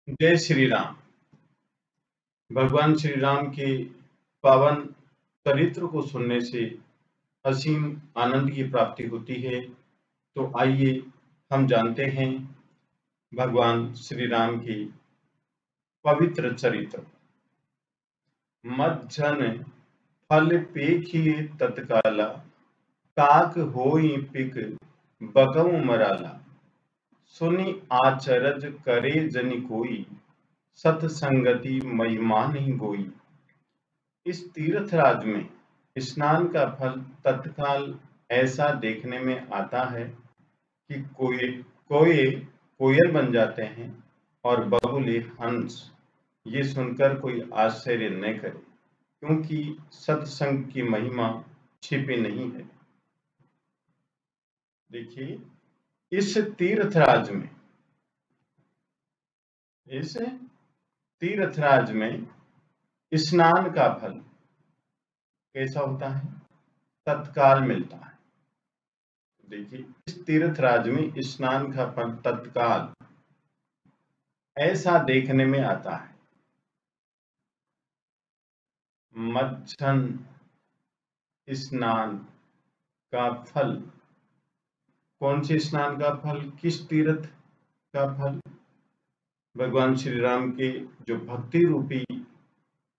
जय श्री राम। भगवान श्री राम के पावन चरित्र को सुनने से असीम आनंद की प्राप्ति होती है। तो आइए हम जानते हैं भगवान श्री राम की पवित्र चरित्र। मज्जन फल पेखिए तत्काला, काक होई पिक बकऊ मराला। सुनि आचरज करे जनि कोई, सतसंगति महिमा नहीं गोई। इस तीर्थराज में स्नान का फल तत्काल ऐसा देखने में आता है कि कोयल बन जाते हैं और बगुले हंस। ये सुनकर कोई आश्चर्य न करे, क्योंकि सत्संग की महिमा छिपी नहीं है। देखिए, इस तीर्थराज में स्नान का फल कैसा होता है? तत्काल मिलता है। देखिए, इस तीर्थराज में स्नान का फल तत्काल ऐसा देखने में आता है। मज्जन स्नान का फल, कौन से स्नान का फल, किस तीर्थ का फल? भगवान श्री राम के जो भक्ति रूपी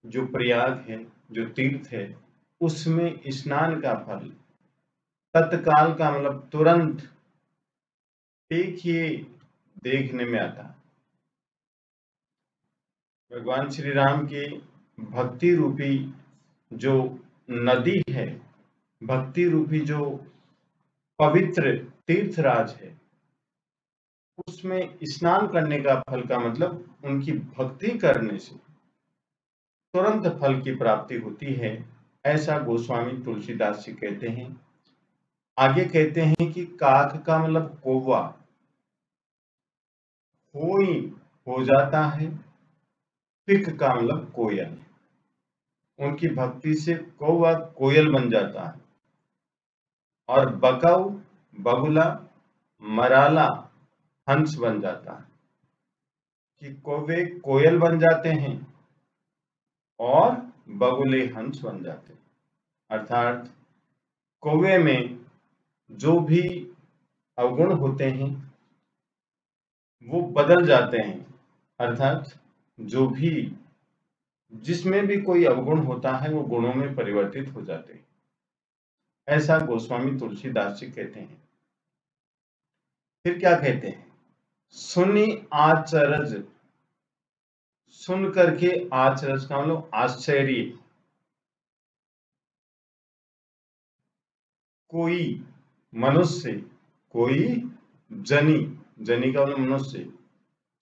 जो प्रयाग है, जो तीर्थ है, उसमें स्नान का फल तत्काल का मतलब तुरंत देखिए देखने में आता है। भगवान श्री राम की भक्ति रूपी जो नदी है, भक्ति रूपी जो पवित्र तीर्थराज है, उसमें स्नान करने का फल का मतलब उनकी भक्ति करने से तुरंत फल की प्राप्ति होती है। ऐसा गोस्वामी तुलसीदास जी कहते हैं। आगे कहते हैं कि काक का मतलब कौवा, होई हो जाता है, पिक का मतलब कोयल। उनकी भक्ति से कौवा कोयल बन जाता है, और बकऊ बगुला, मराला हंस बन जाता है। कि कौवे कोयल बन जाते हैं और बगुले हंस बन जाते हैं। अर्थात कौवे में जो भी अवगुण होते हैं वो बदल जाते हैं। अर्थात जो भी जिसमें भी कोई अवगुण होता है वो गुणों में परिवर्तित हो जाते हैं। ऐसा गोस्वामी तुलसीदास जी कहते हैं। फिर क्या कहते हैं? सुनि आचरज, सुन करके, आचरज का मतलब आश्चर्य। कोई मनुष्य, कोई जनी, जनी का मतलब मनुष्य,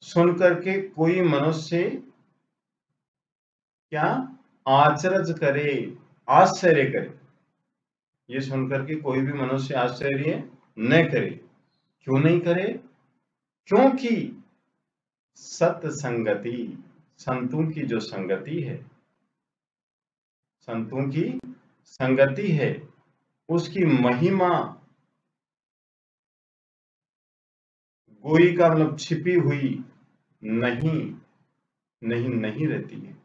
सुन करके कोई मनुष्य क्या आचरज करे, आश्चर्य करे। ये सुनकर के कोई भी मनुष्य आश्चर्य न करे। क्यों नहीं करे? क्योंकि सत्संगति, संतों की जो संगति है, संतों की संगति है, उसकी महिमा गोई का मतलब छिपी हुई नहीं रहती है।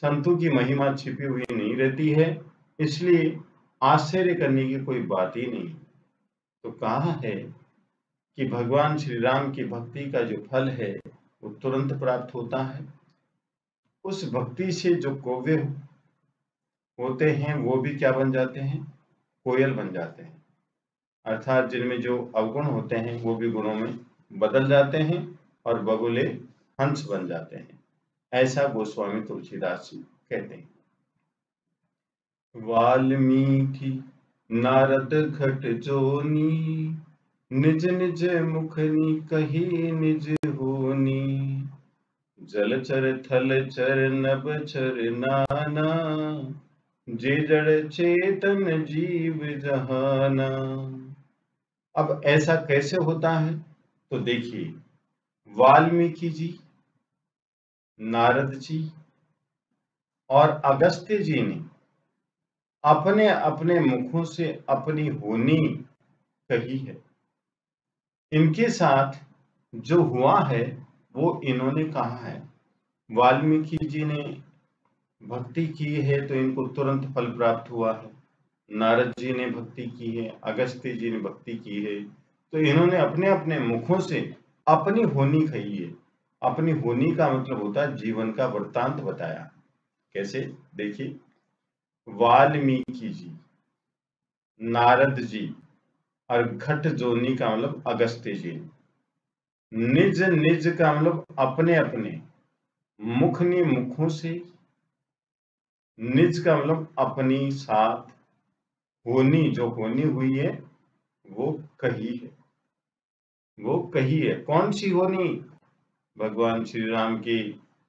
संतों की महिमा छिपी हुई नहीं रहती है, इसलिए आश्चर्य करने की कोई बात ही नहीं। तो कहा है कि भगवान श्री राम की भक्ति का जो फल है वो तुरंत प्राप्त होता है। उस भक्ति से जो कौवे होते हैं वो भी क्या बन जाते हैं? कोयल बन जाते हैं। अर्थात जिनमें जो अवगुण होते हैं वो भी गुणों में बदल जाते हैं और बगुले हंस बन जाते हैं। ऐसा गोस्वामी तुलसीदास जी कहते हैं। वाल्मीकि नारद घट जोनी, निज निज मुखनी कही निज होनी। जलचर थलचर नभचर नाना, जे जड़ चेतन जीव जहाना। अब ऐसा कैसे होता है? तो देखिए, वाल्मीकि जी, नारद जी और अगस्त्य जी ने अपने अपने मुखों से अपनी होनी कही है। इनके साथ जो हुआ है वो इन्होंने कहा है। वाल्मीकि जी ने भक्ति की है तो इनको तुरंत फल प्राप्त हुआ है। नारद जी ने भक्ति की है, अगस्त्य जी ने भक्ति की है, तो इन्होंने अपने अपने मुखों से अपनी होनी कही है। अपनी होनी का मतलब होता है जीवन का वृत्तांत बताया। कैसे? देखिए, वाल्मीकि जी, नारद जी और घट जोनी का मतलब अगस्त्य जी। निज निज का मतलब अपने अपने, मुखनी मुखों से, निज का मतलब अपनी साथ, होनी जो होनी हुई है वो कही है। वो कही है कौन सी होनी? भगवान श्री राम की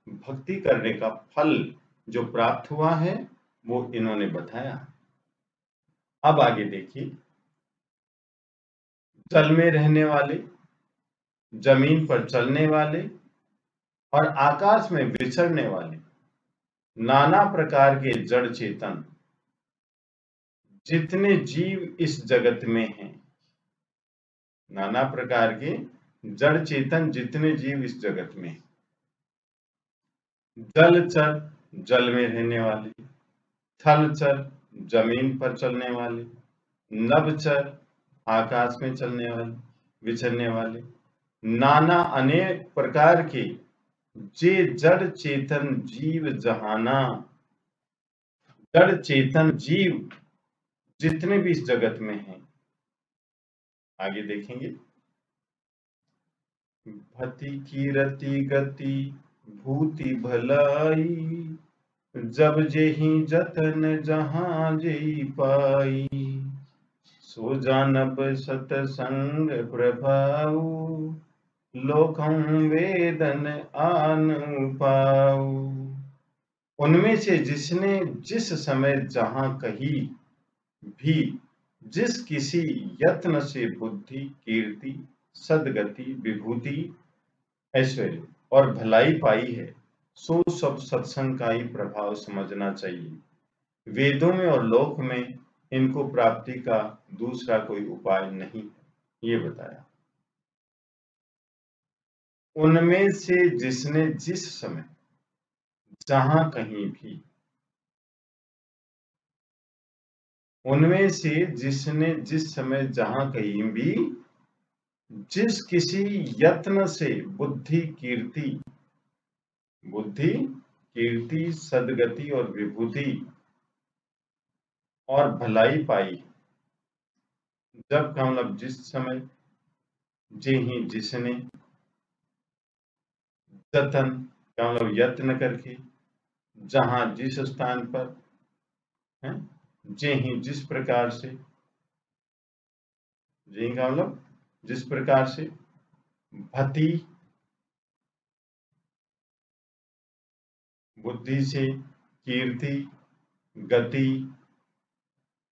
भक्ति करने का फल जो प्राप्त हुआ है वो इन्होंने बताया। अब आगे देखिए, जल में रहने वाले, जमीन पर चलने वाले और आकाश में विचरने वाले नाना प्रकार के जड़ चेतन जितने जीव इस जगत में हैं, नाना प्रकार के जड़ चेतन जितने जीव इस जगत में हैं। जलचर जल में रहने वाले, थलचर जमीन पर चलने वाले, नभचर आकाश में चलने वाले, विचरने वाले, नाना अनेक प्रकार के जे जड़ चेतन जीव जहाना, जड़ चेतन जीव जितने भी इस जगत में हैं। आगे देखेंगे, भति कीरति गति भूति भलाई, जब जेहि जतन जहाँ जेहि पाई, सो जानब सतसंग प्रभाऊ, लोकं वेदन आन पाऊ। उनमें से जिसने जिस समय जहाँ कहीं भी जिस किसी यत्न से बुद्धि कीर्ति सदगति विभूति ऐश्वर्य और भलाई पाई है, सो सब सत्संग का ही प्रभाव समझना चाहिए। वेदों में और लोक में इनको प्राप्ति का दूसरा कोई उपाय नहीं, ये बताया। उनमें से जिसने जिस समय जहां कहीं भी, उनमें से जिसने जिस समय जहां कहीं भी जिस किसी यत्न से बुद्धि कीर्ति सदगति और विभूति और भलाई पाई। जब का मतलब जिस समय, जे ही जिसने, जतन का मतलब यत्न करके, जहां जिस स्थान पर है, जे ही जिस प्रकार से, जे का मतलब जिस प्रकार से, भति बुद्धि से, कीर्ति गति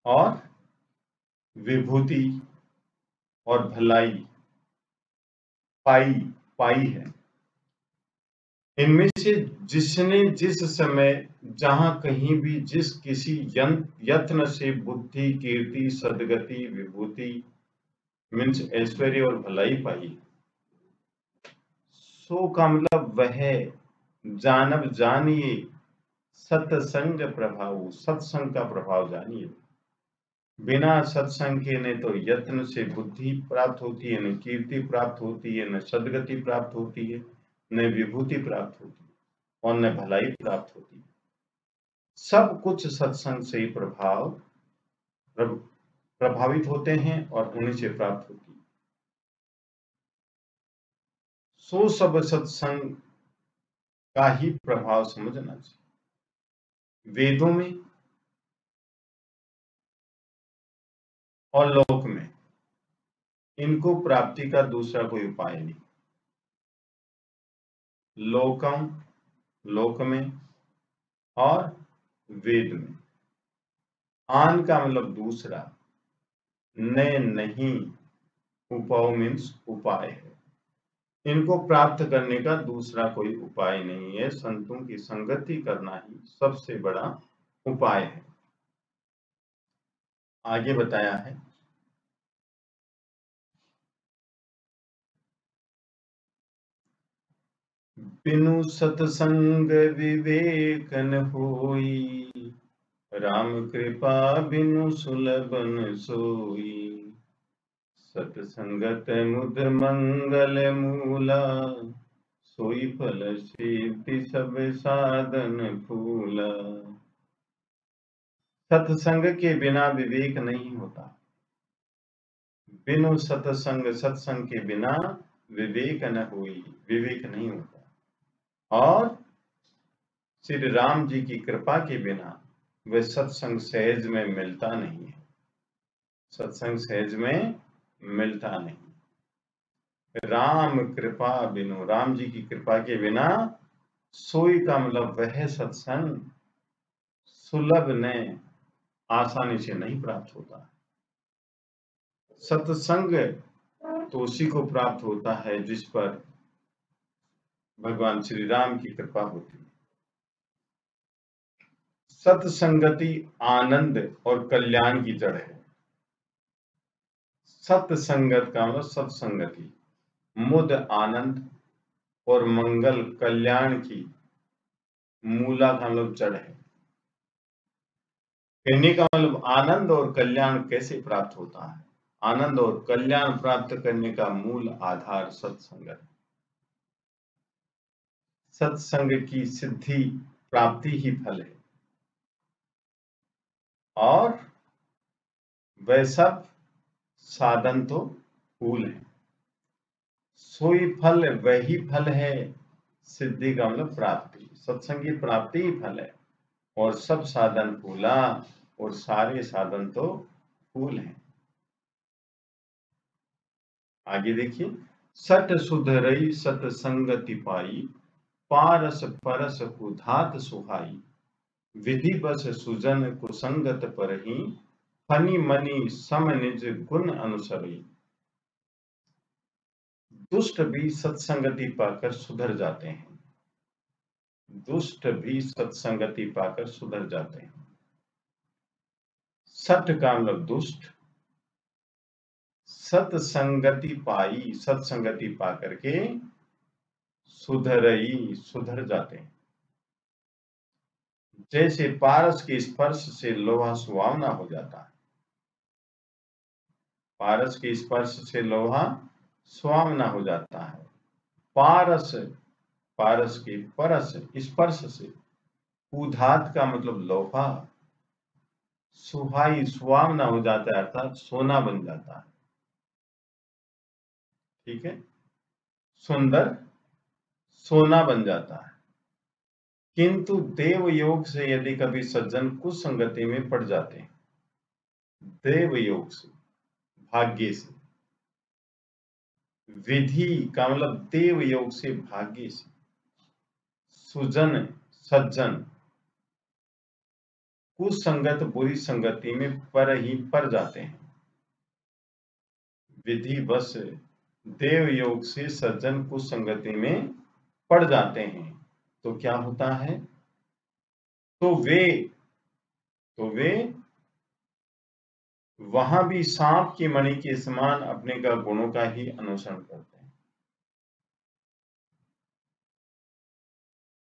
और विभूति और भलाई पाई पाई है। इनमें से जिसने जिस समय जहां कहीं भी जिस किसी यत्न से बुद्धि कीर्ति सदगति विभूति मीन्स ऐश्वर्य और भलाई पाई, सो का मतलब वह जानब जानिए सत्संग प्रभाव, सत्संग का प्रभाव जानिए। बिना सत्संग के न तो यत्न से बुद्धि प्राप्त होती है, न कीर्ति प्राप्त होती है, न सदगति प्राप्त होती है, न विभूति प्राप्त होती है और न भलाई प्राप्त होती है। सब कुछ सत्संग से ही प्रभावित होते हैं और उन्हीं से प्राप्त होती है। सो सब सत्संग का ही प्रभाव समझना चाहिए। वेदों में और लोक में इनको प्राप्ति का दूसरा कोई उपाय नहीं। लोकम लोक में और वेद में, आन का मतलब दूसरा, न नहीं, उपाय मीन्स उपाय है। इनको प्राप्त करने का दूसरा कोई उपाय नहीं है। संतों की संगति करना ही सबसे बड़ा उपाय है। आगे बताया है, बिनु सतसंग विवेक न होई, राम कृपा बिनु सुलभ न सोई। सतसंगत मुद मंगल मूला, सोई फल सिद्धि सब साधन फूला। सत्संग के बिना विवेक नहीं होता। बिनु सत्संग, सत्संग के बिना विवेक न होई, विवेक नहीं होता। और श्री राम जी की कृपा के बिना वह सत्संग सहज में मिलता नहीं है। सत्संग सहज में मिलता नहीं। राम कृपा बिनु, राम जी की कृपा के बिना सोई का मतलब वह सत्संग सुलभ ने आसानी से नहीं प्राप्त होता। सत्संग तो उसी को प्राप्त होता है जिस पर भगवान श्री राम की कृपा होती है। सत्संगति आनंद और कल्याण की जड़ है। सत्संगत का मतलब सत्संगति, मुद आनंद और मंगल कल्याण की मूला का मतलब जड़ है। कहने का मतलब आनंद और कल्याण कैसे प्राप्त होता है? आनंद और कल्याण प्राप्त करने का मूल आधार सत्संग है। सत्संग की सिद्धि प्राप्ति ही फल है, और वह सब साधन तो फूल है। सोई फल वही फल है, सिद्धि का मतलब प्राप्ति। सत्संग की प्राप्ति ही फल है, और सब साधन फूला, और सारे साधन तो फूल हैं। आगे देखिए, सट सुधरई सतसंगति पाई, पारस परस कुधात सुहाई। विधि बस सुजन कुसंगत परहि, फनि मनि सम निज गुण अनुसरी। दुष्ट भी सत्संगति पाकर सुधर जाते हैं। दुष्ट भी सत्संगति पाकर सुधर जाते हैं। सट का मतलब दुष्ट, सत्संगति पाई, सत्संगति पाकर के सुधरई, सुधर जाते हैं। जैसे पारस के स्पर्श से लोहा सुहावना हो जाता है। पारस के स्पर्श से लोहा सुहावना हो जाता है। पारस, पारस के परस स्पर्श से, उधात का मतलब लोहा, सुहाई सुहावना हो जाता है, अर्थात सोना बन जाता है। ठीक है, सुंदर सोना बन जाता है। किंतु देव योग से यदि कभी सज्जन कुसंगति में पड़ जाते हैं, देव योग से, भाग्य से, विधि का मतलब देव योग से, भाग्य से, सुजन सज्जन कुसंगत बुरी संगति में पर जाते हैं। विधि बस देव योग से सज्जन कुसंगति में पड़ जाते हैं, तो क्या होता है? तो वे वहां भी सांप की मणि के समान अपने का गुणों का ही अनुसरण करते हैं।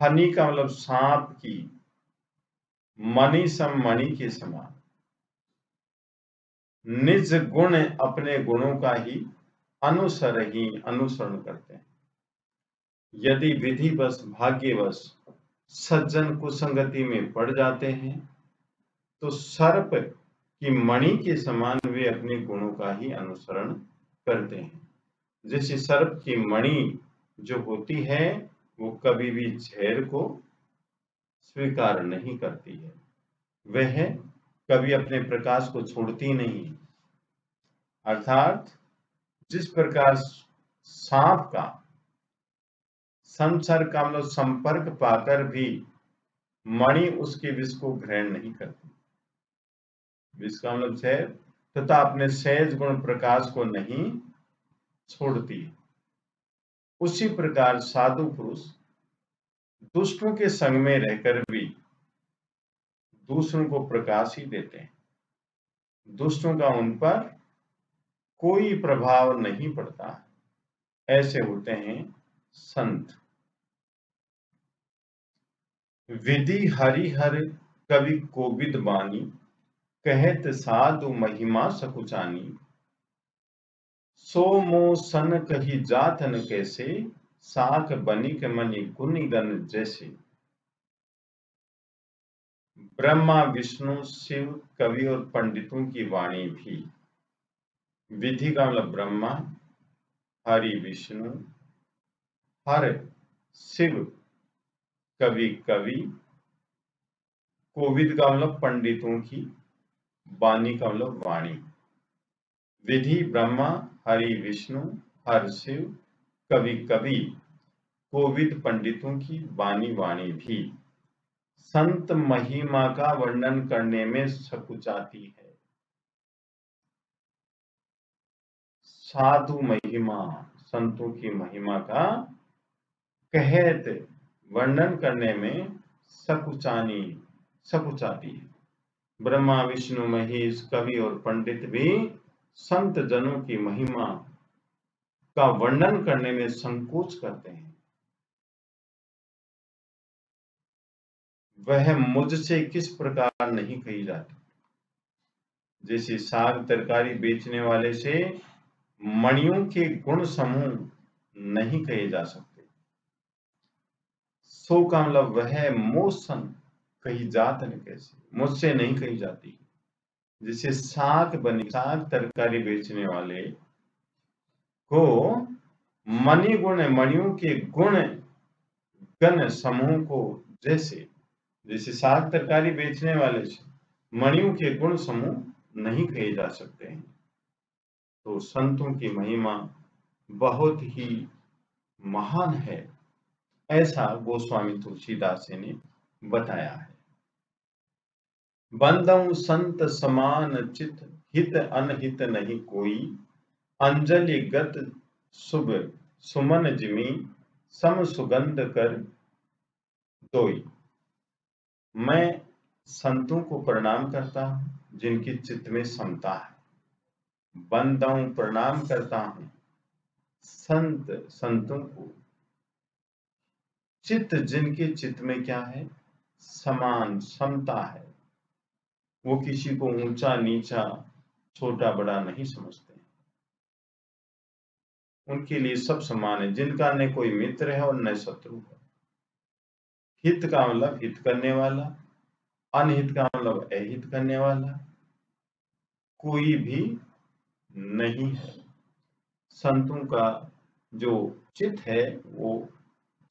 फनी का मतलब सांप की, मणि सम मणि के समान, निज गुण अपने गुणों का ही अनुसरण करते हैं। यदि विधि बस भाग्यवश सज्जन कुसंगति में पड़ जाते हैं, तो सर्प की मणि के समान वे अपने गुणों का ही अनुसरण करते हैं। जैसे सर्प की मणि जो होती है, वो कभी भी झेर को स्वीकार नहीं करती है, वह कभी अपने प्रकाश को छोड़ती नहीं। अर्थात जिस प्रकार सांप का संसर्ग का मतलब संपर्क पाकर भी मणि उसके विष को ग्रहण नहीं करती, विष का मतलब झेर, तथा अपने सहज गुण प्रकाश को नहीं छोड़ती, उसी प्रकार साधु पुरुष दुष्टों के संग में रहकर भी दूसरों को प्रकाश ही देते हैं। दुष्टों का उन पर कोई प्रभाव नहीं पड़ता। ऐसे होते हैं संत। विधि हरिहर कवि कोविद बानी, कहत साधु महिमा सकुचानी। सो मो सन कही जात न कैसे, साख बनिक मनि गुनि गन जैसे। ब्रह्मा विष्णु शिव कवि और पंडितों की वाणी भी। विधि का मतलब ब्रह्मा, हरि विष्णु, हर शिव, कवि कवि, कोविद का मतलब पंडितों की, वाणी का मतलब वाणी। विधि ब्रह्मा, हरि विष्णु, हर शिव, कवि कवि, कोविद पंडितों की, वाणी वाणी भी। संत महिमा का वर्णन करने में सकुचाती है। साधु महिमा, संतों की महिमा का कहत वर्णन करने में सकुचाती है। ब्रह्मा विष्णु महेश कवि और पंडित भी संत जनों की महिमा का वर्णन करने में संकोच करते हैं। वह मुझसे किस प्रकार नहीं कही जाती। जैसे साग तरकारी बेचने वाले से मणियों के गुण समूह नहीं कहे जा सकते। सो का मतलब वह मोसन कही जात न कैसे, मुझसे नहीं कही जाती। जैसे साग तरकारी बेचने वाले को मणियों के गुण गण समूह को जैसे साग तरकारी बेचने वाले से मणियों के गुण समूह नहीं कहे जा सकते हैं। तो संतों की महिमा बहुत ही महान है, ऐसा गोस्वामी तुलसीदास जी ने बताया है। बंदऊ संत समान चित, हित अनहित नहीं कोई। अंजलि गत शुभ सुमन जिमी, सम सुगंध कर दोई। मैं संतों को प्रणाम करता हूँ जिनकी चित्त में समता है। बंदऊ प्रणाम करता हूँ संतों को, चित्त जिनके चित्त में क्या है, समान समता है। वो किसी को ऊंचा नीचा छोटा बड़ा नहीं समझते, उनके लिए सब समान है। जिनका न कोई मित्र है और न शत्रु है। हित का मतलब हित करने वाला, अनहित का मतलब अहित करने वाला कोई भी नहीं है। संतों का जो चित्त है वो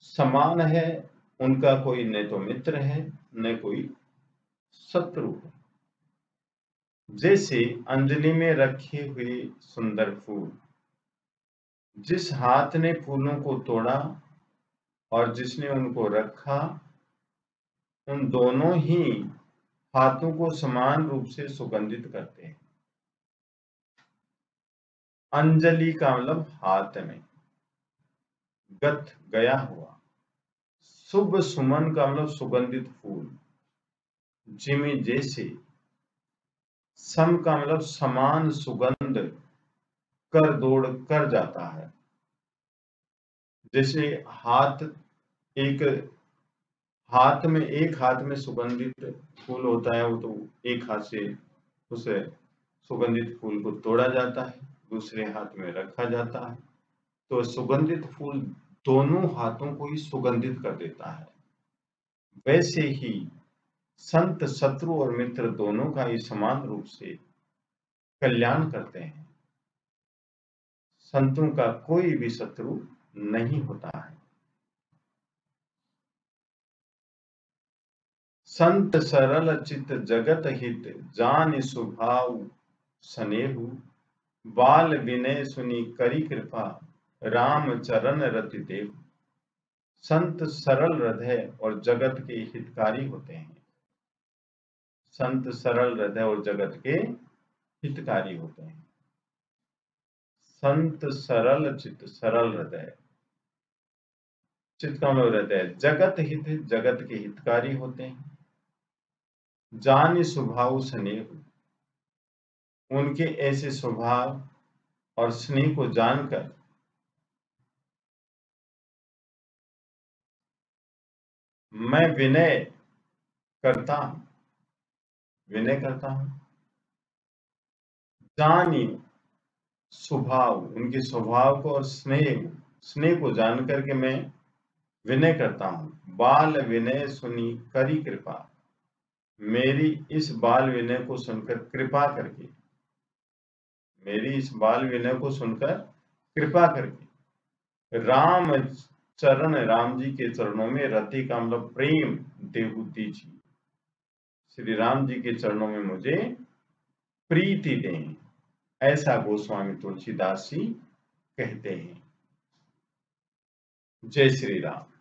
समान है, उनका कोई न तो मित्र है न कोई शत्रु है। जैसे अंजलि में रखे हुए सुंदर फूल, जिस हाथ ने फूलों को तोड़ा और जिसने उनको रखा, उन दोनों ही हाथों को समान रूप से सुगंधित करते हैं। अंजलि का मतलब हाथ में, गत गया हुआ। शुभ सुमन का मतलब सुगंधित फूल, जिमी जैसे। सम का मतलब समान सुगंध कर दौड़ कर जाता है। जैसे एक हाथ में सुगंधित फूल होता है, वो तो एक हाथ से उस सुगंधित फूल को तोड़ा जाता है, दूसरे हाथ में रखा जाता है, तो सुगंधित फूल दोनों हाथों को ही सुगंधित कर देता है। वैसे ही संत शत्रु और मित्र दोनों का ही समान रूप से कल्याण करते हैं। संतों का कोई भी शत्रु नहीं होता है। संत सरल चित जगत हित, जान स्वभाव स्नेहु। बाल विनय सुनी करी कृपा, राम चरण रति देव। संत सरल हृदय और जगत के हितकारी होते हैं। संत सरल हृदय और जगत के हितकारी होते हैं। संत सरल चित, सरल हृदय, चित का मतलब हृदय, जगत हित, जगत के हितकारी होते हैं। जान स्वभाव स्नेह, उनके ऐसे स्वभाव और स्नेह को जानकर मैं विनय करता हूं, विनय करता हूं। जानियो स्वभाव, उनके स्वभाव को और स्नेह को जान करके मैं विनय करता हूं। बाल विनय सुनी करी कृपा, मेरी इस बाल विनय को सुनकर कृपा करके, मेरी इस बाल विनय को सुनकर कृपा करके राम चरण, राम जी के चरणों में रति का मतलब प्रेम देहु दीजिए, श्री राम जी के चरणों में मुझे प्रीति दें, ऐसा गोस्वामी तुलसीदास जी कहते हैं। जय श्री राम।